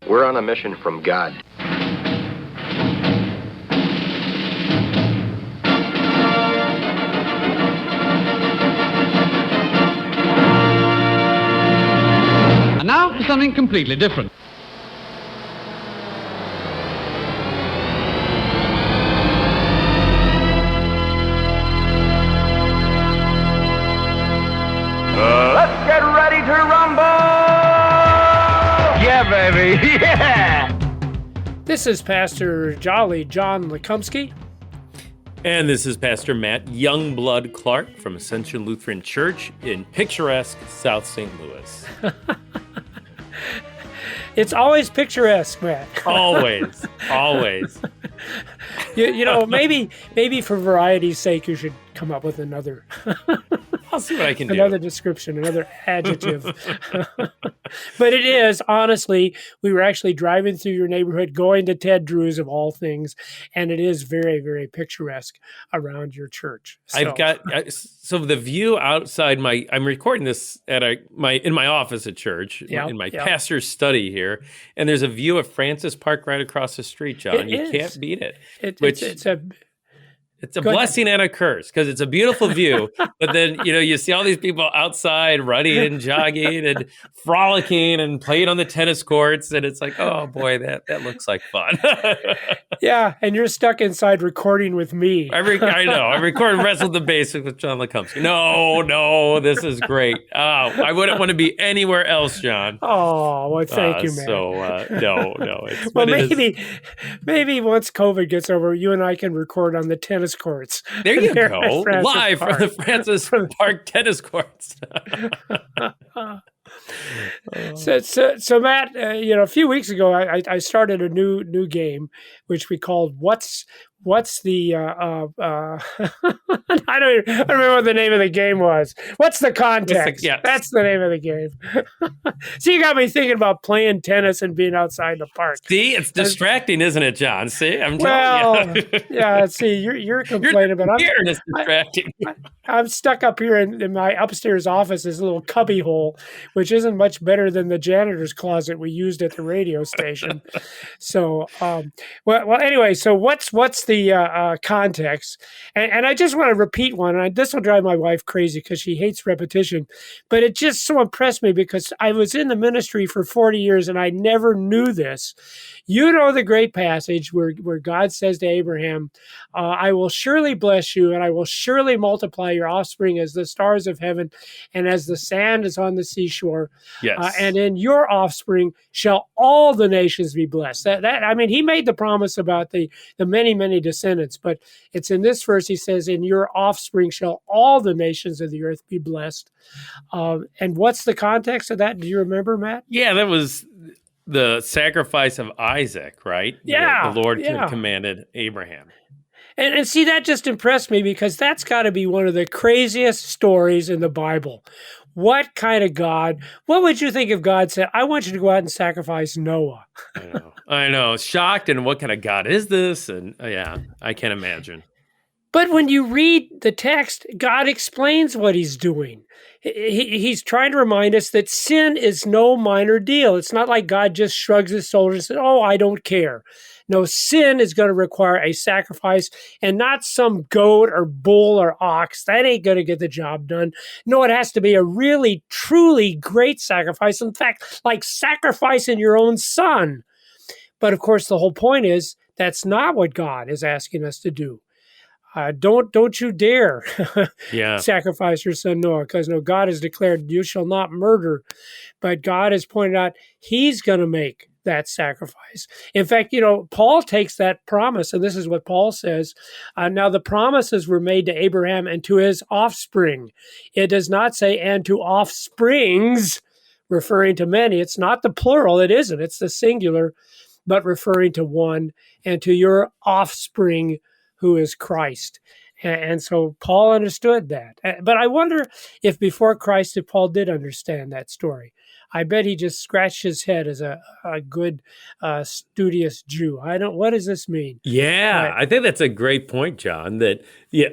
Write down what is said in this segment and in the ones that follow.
We're on a mission from God. And now for something completely different. Let's get ready to rumble! Yeah, baby, yeah! This is Pastor Jolly John Lekumsky. And this is Pastor Matt Youngblood Clark from Ascension Lutheran Church in picturesque South St. Louis. It's always picturesque, Matt. Always, always. You know, maybe for variety's sake, you should come up with another. I'll see what I can do. Another description, another adjective. But it is, honestly, we were actually driving through your neighborhood, going to Ted Drew's of all things, and it is very, very picturesque around your church. So. I've got, so the view outside I'm recording this at in my office at church, in my pastor's study here, and there's a view of Francis Park right across the street, John. You can't beat it. It's a blessing and a curse because it's a beautiful view, but then, you see all these people outside running and jogging and frolicking and playing on the tennis courts. And it's like, oh boy, that looks like fun. Yeah. And you're stuck inside recording with me. I know. I'm recording Wrestle the Basics with John Lekumsky. No, this is great. Oh, I wouldn't want to be anywhere else, John. Oh, well, thank you, man. So, no. Well, maybe once COVID gets over, you and I can record on the tennis courts. There you go. Live from the Francis Park tennis courts. So Matt, a few weeks ago, I started a new game, which we called What's the I don't remember what the name of the game was. What's the context? Yes. That's the name of the game. So you got me thinking about playing tennis and being outside the park. See, it's distracting, isn't it, John? See, I'm telling you. Yeah. See, you're complaining about it. It's distracting. I'm stuck up here in my upstairs office, this little cubby hole, which isn't much better than the janitor's closet we used at the radio station. So, well, anyway. So what's the context? And I just want to repeat one. And this will drive my wife crazy because she hates repetition. But it just so impressed me because I was in the ministry for 40 years and I never knew this. You know the great passage where God says to Abraham, I will surely bless you and I will surely multiply your offspring as the stars of heaven and as the sand is on the seashore. Yes. And in your offspring shall all the nations be blessed. He made the promise about the many, many descendants, but it's in this verse, he says, in your offspring shall all the nations of the earth be blessed. And what's the context of that? Do you remember, Matt? Yeah, that was the sacrifice of Isaac, right? Yeah. The Lord commanded Abraham. And see, that just impressed me because that's got to be one of the craziest stories in the Bible. What kind of God? What would you think if God said, I want you to go out and sacrifice Noah? I know. Shocked. And what kind of God is this? And I can't imagine. But when you read the text, God explains what he's doing. He's trying to remind us that sin is no minor deal. It's not like God just shrugs his shoulders and says, oh, I don't care. No, sin is going to require a sacrifice and not some goat or bull or ox. That ain't going to get the job done. No, it has to be a really, truly great sacrifice. In fact, like sacrificing your own son. But of course, the whole point is that's not what God is asking us to do. Don't you dare sacrifice your son Noah, because God has declared you shall not murder. But God has pointed out he's going to make that sacrifice. In fact, Paul takes that promise, and this is what Paul says. Now, the promises were made to Abraham and to his offspring. It does not say, and to offsprings, referring to many. It's not the plural. It isn't. It's the singular, but referring to one, and to your offspring, who is Christ. And so Paul understood that. But I wonder if before Christ, if Paul did understand that story. I bet he just scratched his head as a good, studious Jew. What does this mean? Yeah, I think that's a great point, John, that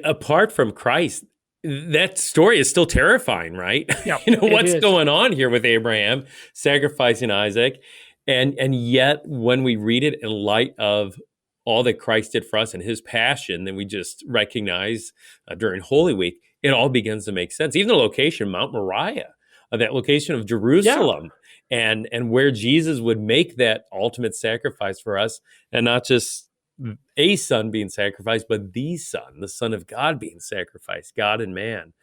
apart from Christ, that story is still terrifying, right? Yep, what's going on here with Abraham sacrificing Isaac. And yet, when we read it in light of all that Christ did for us and his passion, then we just recognize during Holy Week, it all begins to make sense. Even the location, Mount Moriah, that location of Jerusalem, and where Jesus would make that ultimate sacrifice for us, and not just a son being sacrificed, but the Son, the Son of God being sacrificed, God and man,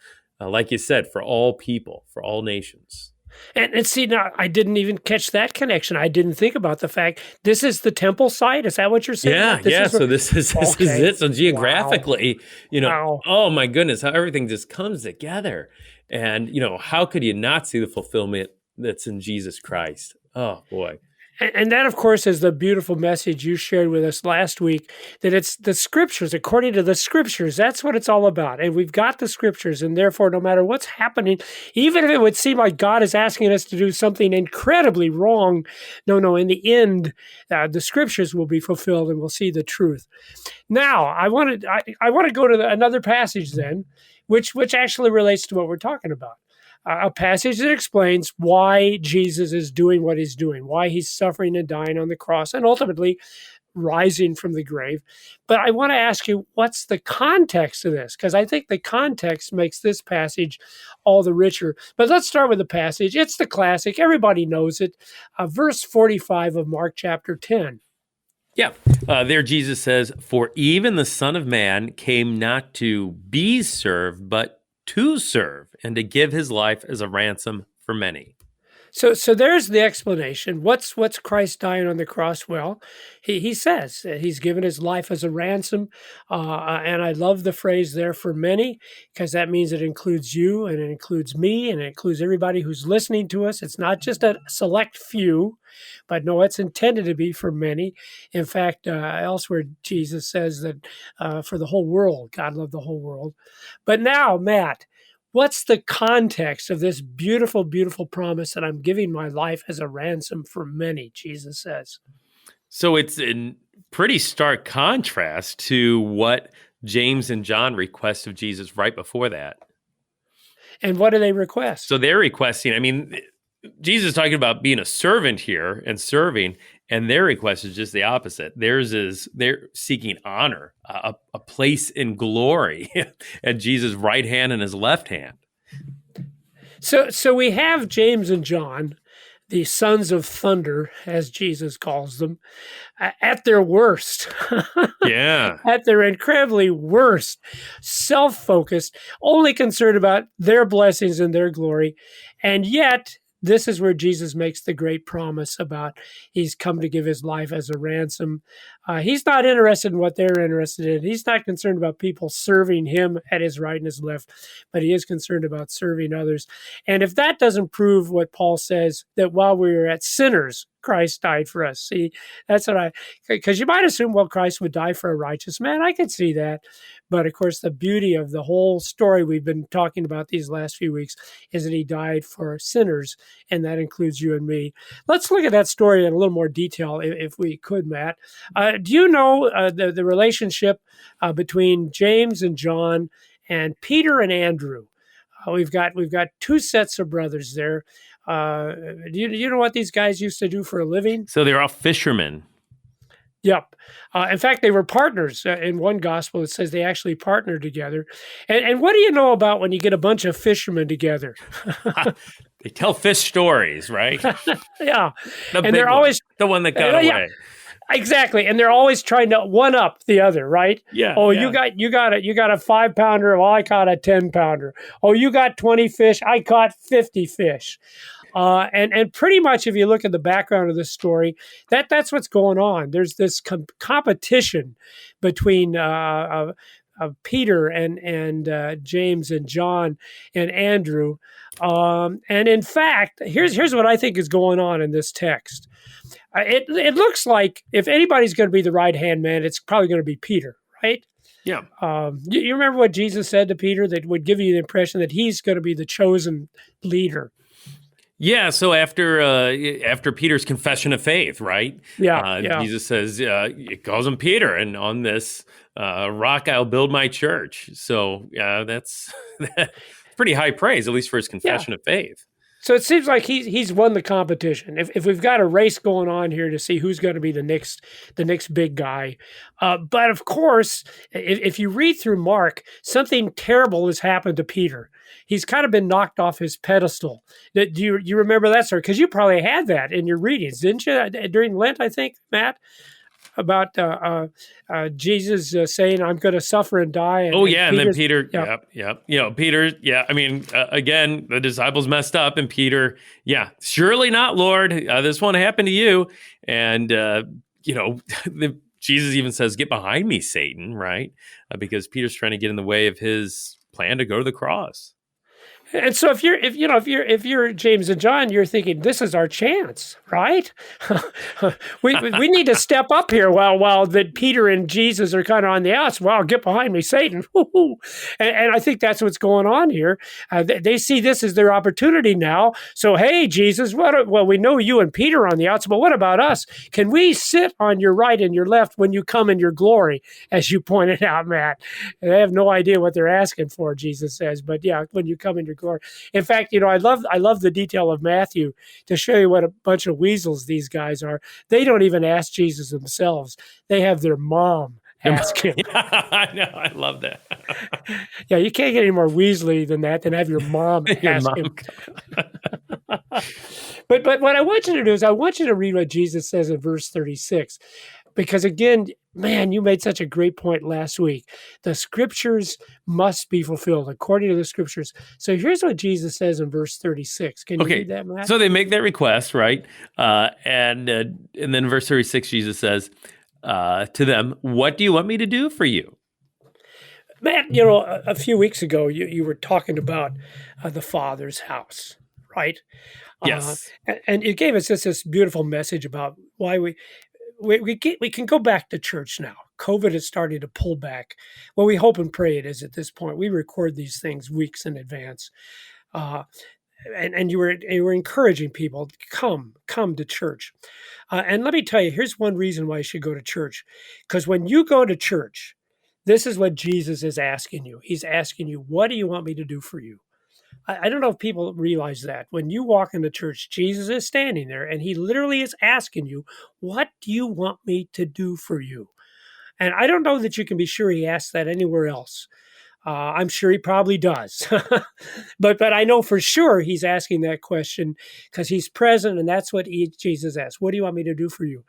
like you said, for all people, for all nations. And see, now I didn't even catch that connection. I didn't think about the fact this is the temple site. Is that what you're saying? Yeah, This yeah. is where- So this is it. So geographically, Wow. oh my goodness, how everything just comes together. And how could you not see the fulfillment that's in Jesus Christ? Oh boy. And that, of course, is the beautiful message you shared with us last week, that it's the scriptures, according to the scriptures. That's what it's all about. And we've got the scriptures. And therefore, no matter what's happening, even if it would seem like God is asking us to do something incredibly wrong, no, in the end, the scriptures will be fulfilled and we'll see the truth. Now, I want to go to another passage then, which actually relates to what we're talking about. A passage that explains why Jesus is doing what he's doing, why he's suffering and dying on the cross, and ultimately rising from the grave. But I want to ask you, what's the context of this? Because I think the context makes this passage all the richer. But let's start with the passage. It's the classic. Everybody knows it. Verse 45 of Mark chapter 10. Yeah. There Jesus says, "For even the Son of Man came not to be served, but to serve, and to give his life as a ransom for many." So there's the explanation. What's Christ dying on the cross? Well, he says that he's given his life as a ransom, and I love the phrase there, for many, because that means it includes you, and it includes me, and it includes everybody who's listening to us. It's not just a select few, but no, it's intended to be for many. In fact, elsewhere Jesus says that for the whole world, God loved the whole world. But now, Matt, what's the context of this beautiful, beautiful promise that I'm giving my life as a ransom for many, Jesus says? So it's in pretty stark contrast to what James and John request of Jesus right before that. And what do they request? So they're requesting, Jesus is talking about being a servant here and serving, and their request is just the opposite. Theirs is they're seeking honor, a place in glory at Jesus' right hand and his left hand. So we have James and John, the sons of thunder, as Jesus calls them, at their worst. Yeah. At their incredibly worst, self-focused, only concerned about their blessings and their glory. And yet, this is where Jesus makes the great promise about he's come to give his life as a ransom. He's not interested in what they're interested in. He's not concerned about people serving him at his right and his left, but he is concerned about serving others. And if that doesn't prove what Paul says, that while we were at sinners, Christ died for us. See, that's what because you might assume, well, Christ would die for a righteous man. I could see that. But of course, the beauty of the whole story we've been talking about these last few weeks is that he died for sinners, and that includes you and me. Let's look at that story in a little more detail, if we could, Matt. Do you know the relationship between James and John and Peter and Andrew? We've got two sets of brothers there. Do you know what these guys used to do for a living? So they're all fishermen. Yep. In fact, they were partners. In one gospel, it says they actually partnered together. And what do you know about when you get a bunch of fishermen together? They tell fish stories, right? Yeah. And they're always the one that got away. Exactly. And they're always trying to one up the other, right? Yeah. Oh, yeah. you got a 5-pounder. Well, I caught a 10-pounder. Oh, you got 20 fish. I caught 50 fish. And pretty much, if you look at the background of the story, that's what's going on. There's this competition between Peter and James and John and Andrew. And in fact, here's what I think is going on in this text. It looks like if anybody's going to be the right-hand man, it's probably going to be Peter, right? Yeah. You remember what Jesus said to Peter that would give you the impression that he's going to be the chosen leader? Yeah, so after Peter's confession of faith, right? Yeah. Jesus says, he calls him Peter, and on this rock I'll build my church. So that's pretty high praise, at least for his confession of faith. So it seems like he's won the competition. If we've got a race going on here to see who's going to be the next big guy, but of course, if you read through Mark, something terrible has happened to Peter. He's kind of been knocked off his pedestal. Do you remember that story? Because you probably had that in your readings, didn't you? During Lent, I think, Matt, about Jesus saying, "I'm going to suffer and die." And then Peter, yep. Peter, I mean, again, the disciples messed up, and Peter, surely not, Lord. This won't happen to you. And Jesus even says, "Get behind me, Satan!" Right? Because Peter's trying to get in the way of his plan to go to the cross. And so if you're James and John, you're thinking this is our chance, right? we need to step up here while that Peter and Jesus are kind of on the outs. Well, get behind me, Satan! And I think that's what's going on here. They see this as their opportunity now. So hey, Jesus, we know you and Peter are on the outs, but what about us? Can we sit on your right and your left when you come in your glory? As you pointed out, Matt, they have no idea what they're asking for. Jesus says, but when you come in your glory. In fact, I love the detail of Matthew to show you what a bunch of weasels these guys are. They don't even ask Jesus themselves. They have their mom ask him. I know. I love that. You can't get any more weaselly than that, than have your mom ask him. But what I want you to do is I want you to read what Jesus says in verse 36. Because again, man, you made such a great point last week. The scriptures must be fulfilled according to the scriptures. So here's what Jesus says in verse 36. Can you read that, Matt? So they make that request, right? And then verse 36, Jesus says to them, "What do you want me to do for you?" Matt, a few weeks ago, you were talking about the Father's house, right? Yes. And you gave us this beautiful message about why we can go back to church now. COVID is starting to pull back. Well, we hope and pray it is at this point. We record these things weeks in advance. And you were encouraging people, come to church. And let me tell you, here's one reason why you should go to church. Because when you go to church, this is what Jesus is asking you. He's asking you, what do you want me to do for you? I don't know if people realize that. When you walk into church, Jesus is standing there and he literally is asking you, what do you want me to do for you? And I don't know that you can be sure he asks that anywhere else. I'm sure he probably does. but I know for sure he's asking that question because he's present, and that's what Jesus asks. What do you want me to do for you?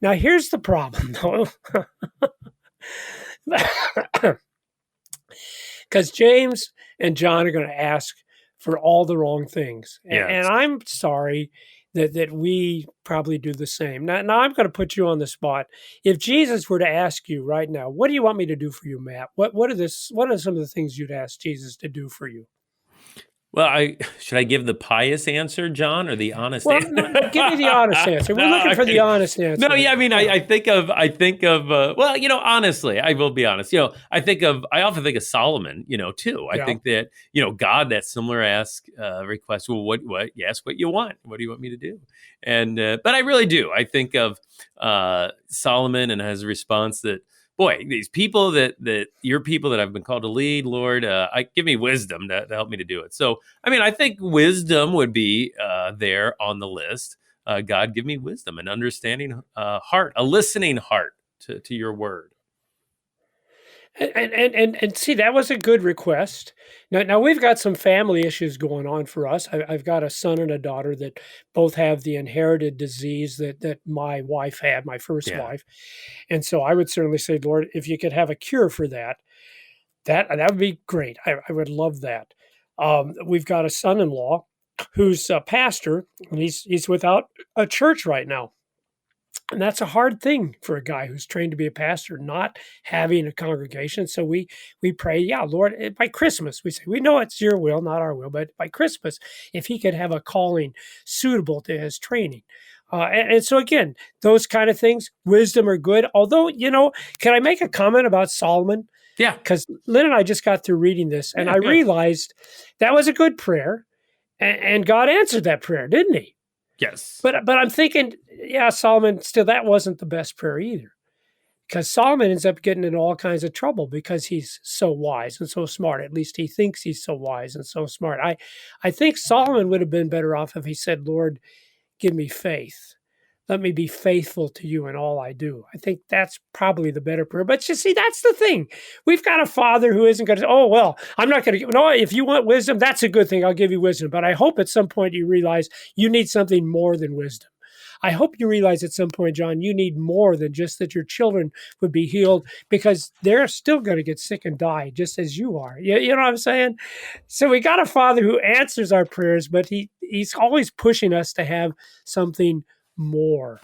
Now, here's the problem, though. Because James and John are going to ask for all the wrong things. And I'm sorry that we probably do the same. Now I'm going to put you on the spot. If Jesus were to ask you right now, what do you want me to do for you, Matt? What are some of the things you'd ask Jesus to do for you? Well, should I give the pious answer, John, or the honest answer? No, give me the honest answer. We're looking for the honest answer. No, I mean, I think of, honestly, I will be honest. I often think of Solomon, too. I think that, God, that similar request. Well, what you ask what you want. What do you want me to do? And, but I really do. I think of Solomon and his response that, boy, these people that your people that I've been called to lead, Lord, give me wisdom to help me to do it. So, I mean, I think wisdom would be there on the list. God, give me wisdom, an understanding heart, a listening heart to your word. And see, that was a good request. Now we've got some family issues going on for us. I've got a son and a daughter that both have the inherited disease that my wife had, my first wife. And so I would certainly say, Lord, if you could have a cure for that would be great. I would love that. We've got a son-in-law who's a pastor, and he's without a church right now. And that's a hard thing for a guy who's trained to be a pastor, not having a congregation. So we pray, Lord, by Christmas, we say, we know it's your will, not our will, but by Christmas, if he could have a calling suitable to his training. And so again, those kind of things, wisdom are good. Although, can I make a comment about Solomon? Yeah. Because Lynn and I just got through reading this, and I realized that was a good prayer, and God answered that prayer, didn't he? Yes. But I'm thinking, Solomon, still, that wasn't the best prayer either. because Solomon ends up getting in all kinds of trouble because he's so wise and so smart. At least he thinks he's so wise and so smart. I think Solomon would have been better off if he said, Lord, give me faith. Let me be faithful to you in all I do. I think that's probably the better prayer. But you see, that's the thing. We've got a father who isn't going to say, oh, well, I'm not going to give, no, if you want wisdom, that's a good thing. I'll give you wisdom. But I hope at some point you realize you need something more than wisdom. I hope you realize at some point, John, you need more than just that your children would be healed, because they're still going to get sick and die just as you are. You know what I'm saying? So we got a father who answers our prayers, but he's always pushing us to have something more.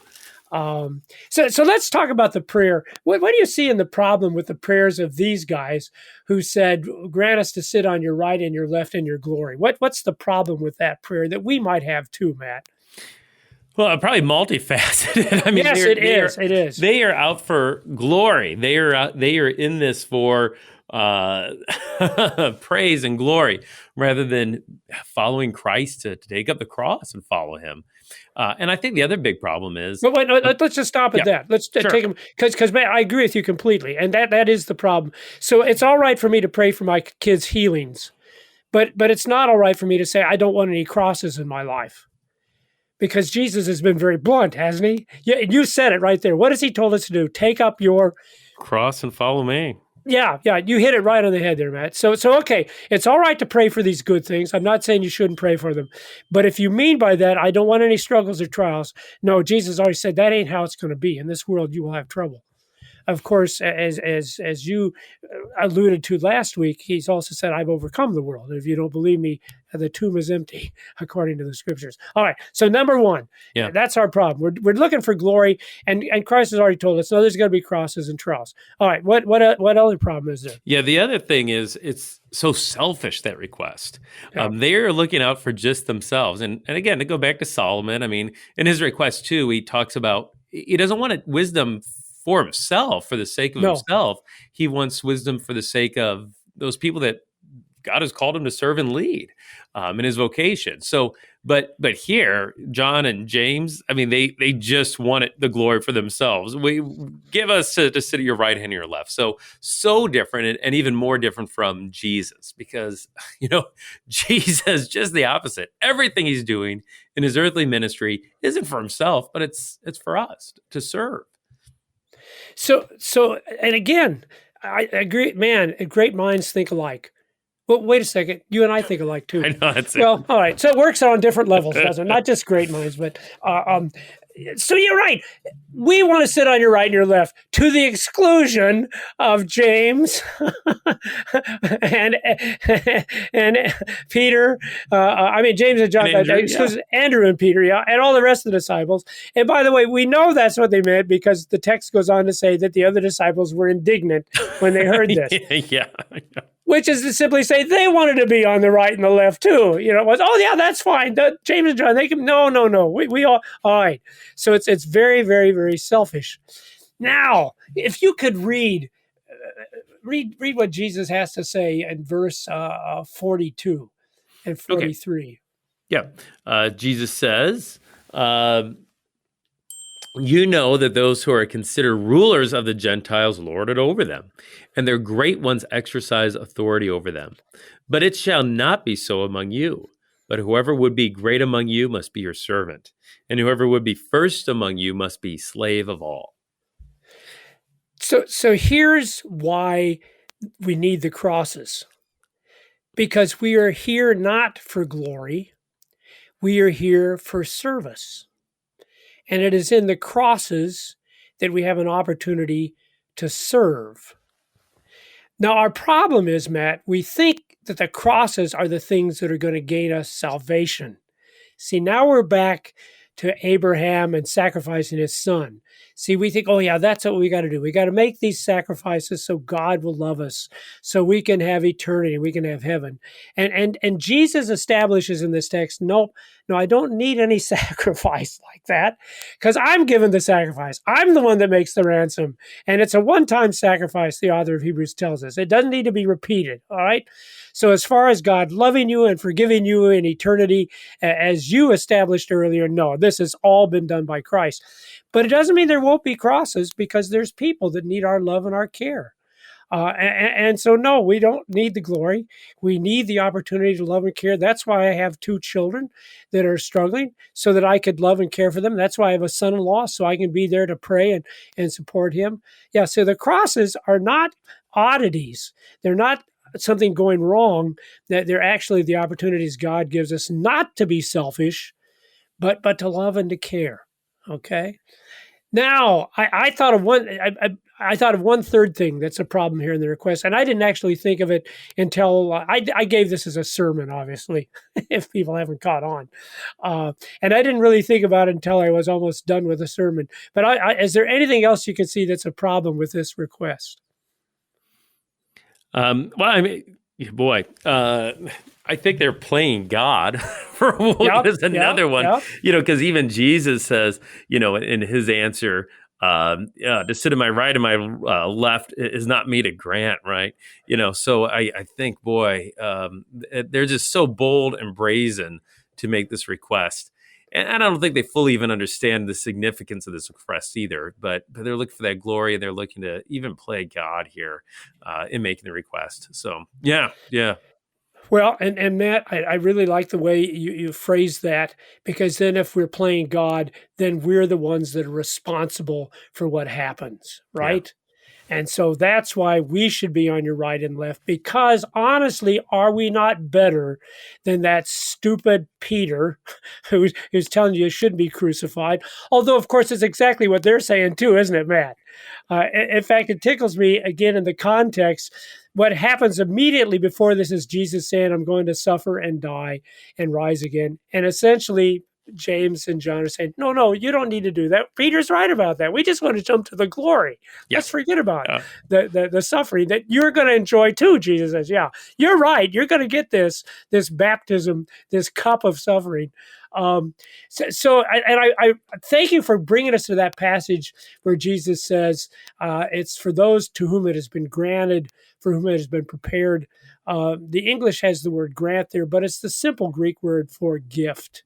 So let's talk about the prayer. What do you see in the problem with the prayers of these guys who said, grant us to sit on your right and your left in your glory? What's the problem with that prayer that we might have too, Matt? Well, probably multifaceted. I mean, yes, it is. They are out for glory. They are in this for praise and glory, rather than following Christ to take up the cross and follow him. And I think the other big problem is. But wait, let's just stop at that. Let's take them, because I agree with you completely, and that is the problem. So it's all right for me to pray for my kids' healings, but it's not all right for me to say I don't want any crosses in my life. Because Jesus has been very blunt, hasn't he? Yeah, you said it right there. What has he told us to do? Take up your cross and follow me. Yeah, you hit it right on the head there, Matt. So okay, it's all right to pray for these good things. I'm not saying you shouldn't pray for them. But if you mean by that, I don't want any struggles or trials, no, Jesus already said that ain't how it's going to be. In this world, you will have trouble. Of course, as you alluded to last week, he's also said, I've overcome the world. If you don't believe me, the tomb is empty, according to the scriptures. All right, so number one, that's our problem. We're looking for glory, and Christ has already told us, no, there's going to be crosses and trials. All right, what other problem is there? Yeah, the other thing is it's so selfish, that request. They are looking out for just themselves. And again, to go back to Solomon, I mean, in his request too, he talks about, he doesn't want wisdom for himself, for the sake of himself. He wants wisdom for the sake of those people that God has called him to serve and lead in his vocation. So, but here, John and James, I mean, they just wanted the glory for themselves. We give us to sit at your right hand or your left. So different, and even more different from Jesus, because, Jesus, just the opposite. Everything he's doing in his earthly ministry isn't for himself, but it's for us to serve. So, and again, I agree, man, great minds think alike. Well, wait a second. You and I think alike too. I know, that's it. Well, all right. So it works on different levels, doesn't it? Not just great minds, but so you're right. We want to sit on your right and your left, to the exclusion of James and Peter. James and John. Andrew and Peter, and all the rest of the disciples. And by the way, we know that's what they meant, because the text goes on to say that the other disciples were indignant when they heard this. Yeah. Which is to simply say they wanted to be on the right and the left too. It was, that's fine. James and John, they can, no. We all right. So it's very, very, very selfish. Now, if you could read what Jesus has to say in verse 42 and 43. Okay. Yeah. Jesus says, you know that those who are considered rulers of the Gentiles lord it over them, and their great ones exercise authority over them. But it shall not be so among you. But whoever would be great among you must be your servant, and whoever would be first among you must be slave of all. So here's why we need the crosses. Because we are here not for glory, we are here for service. And it is in the crosses that we have an opportunity to serve. Now, our problem is, Matt, we think that the crosses are the things that are going to gain us salvation. See, now we're back to Abraham and sacrificing his son. See, we think, that's what we got to do. We got to make these sacrifices so God will love us, so we can have eternity, we can have heaven. And Jesus establishes in this text, nope, No, I don't need any sacrifice like that because I'm given the sacrifice. I'm the one that makes the ransom. And it's a one-time sacrifice, the author of Hebrews tells us. It doesn't need to be repeated, all right? So as far as God loving you and forgiving you in eternity, as you established earlier, no, this has all been done by Christ. But it doesn't mean there won't be crosses because there's people that need our love and our care. And so, no, we don't need the glory. We need the opportunity to love and care. That's why I have 2 children that are struggling so that I could love and care for them. That's why I have a son-in-law so I can be there to pray and support him. Yeah, so the crosses are not oddities. They're not something going wrong. That they're actually the opportunities God gives us not to be selfish, but to love and to care. Okay? Now, I thought of one. I thought of one third thing that's a problem here in the request, and I didn't actually think of it until I gave this as a sermon, obviously, if people haven't caught on. And I didn't really think about it until I was almost done with the sermon. But is there anything else you can see that's a problem with this request? Well, I mean, boy, I think they're playing God for what is another one, Yep. Because even Jesus says, in his answer, to sit to my right and my left is not me to grant, right? So I think, boy, they're just so bold and brazen to make this request. And I don't think they fully even understand the significance of this request either, but they're looking for that glory and they're looking to even play God here in making the request. So, yeah. Well, and Matt, I really like the way you phrased that, because then if we're playing God, then we're the ones that are responsible for what happens, right? Yeah. And so that's why we should be on your right and left, because honestly, are we not better than that stupid Peter who's telling you shouldn't be crucified? Although, of course, it's exactly what they're saying too, isn't it, Matt? In fact, it tickles me, again, in the context, what happens immediately before this is Jesus saying, I'm going to suffer and die and rise again. And essentially, James and John are saying, no, you don't need to do that. Peter's right about that. We just want to jump to the glory. Yeah. Let's forget about the suffering that you're going to enjoy too, Jesus says. Yeah, you're right. You're going to get this baptism, this cup of suffering. So I thank you for bringing us to that passage where Jesus says, it's for those to whom it has been granted, for whom it has been prepared. The English has the word grant there, but it's the simple Greek word for gift,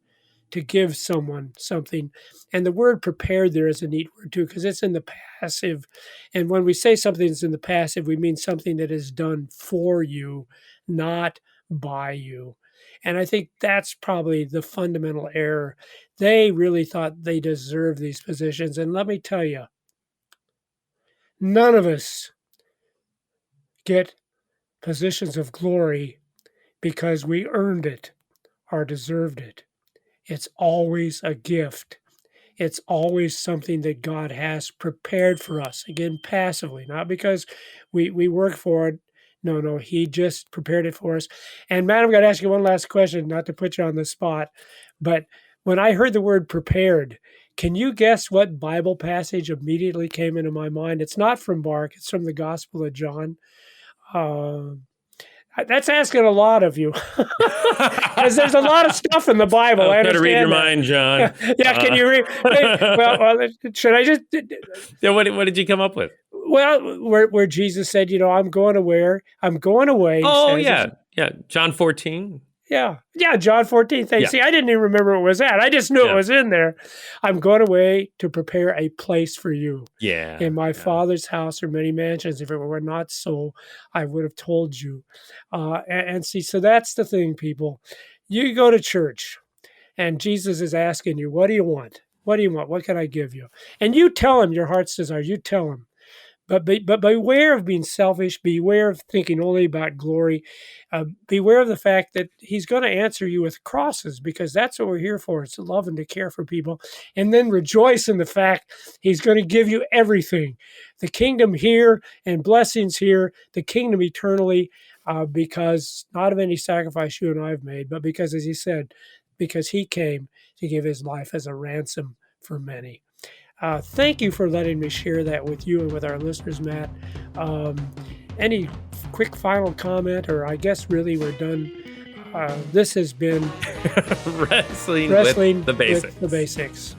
to give someone something. And the word prepared there is a neat word too, because it's in the passive. And when we say something's in the passive, we mean something that is done for you, not by you. And I think that's probably the fundamental error. They really thought they deserved these positions. And let me tell you, none of us get positions of glory because we earned it or deserved it. It's always a gift. It's always something that God has prepared for us. Again, passively, not because we work for it. No, he just prepared it for us. And Matt, I'm going to ask you one last question, not to put you on the spot, but when I heard the word prepared, can you guess what Bible passage immediately came into my mind? It's not from Mark, it's from the Gospel of John. That's asking a lot of you, because there's a lot of stuff in the Bible. I better read your mind, John. Yeah, can you read? Well, should I just? Yeah, what did you come up with? Well, where Jesus said, I'm going away. Oh, yeah. John 14. Yeah, John 14. Thanks. Yeah. See, I didn't even remember what it was at. I just knew it was in there. I'm going away to prepare a place for you. Yeah. In my Father's house are many mansions. If it were not so, I would have told you. And see, so that's the thing, people. You go to church, and Jesus is asking you, what do you want? What do you want? What can I give you? And you tell him your heart's desire. You tell him. But beware of being selfish. Beware of thinking only about glory. Beware of the fact that he's going to answer you with crosses, because that's what we're here for. It's to love and to care for people. And then rejoice in the fact he's going to give you everything. The kingdom here and blessings here, the kingdom eternally, because not of any sacrifice you and I have made, but because, as he said, because he came to give his life as a ransom for many. Thank you for letting me share that with you and with our listeners, Matt. Any quick final comment, or I guess really we're done This has been Wrestling Wrestling with the basics. With the Basics.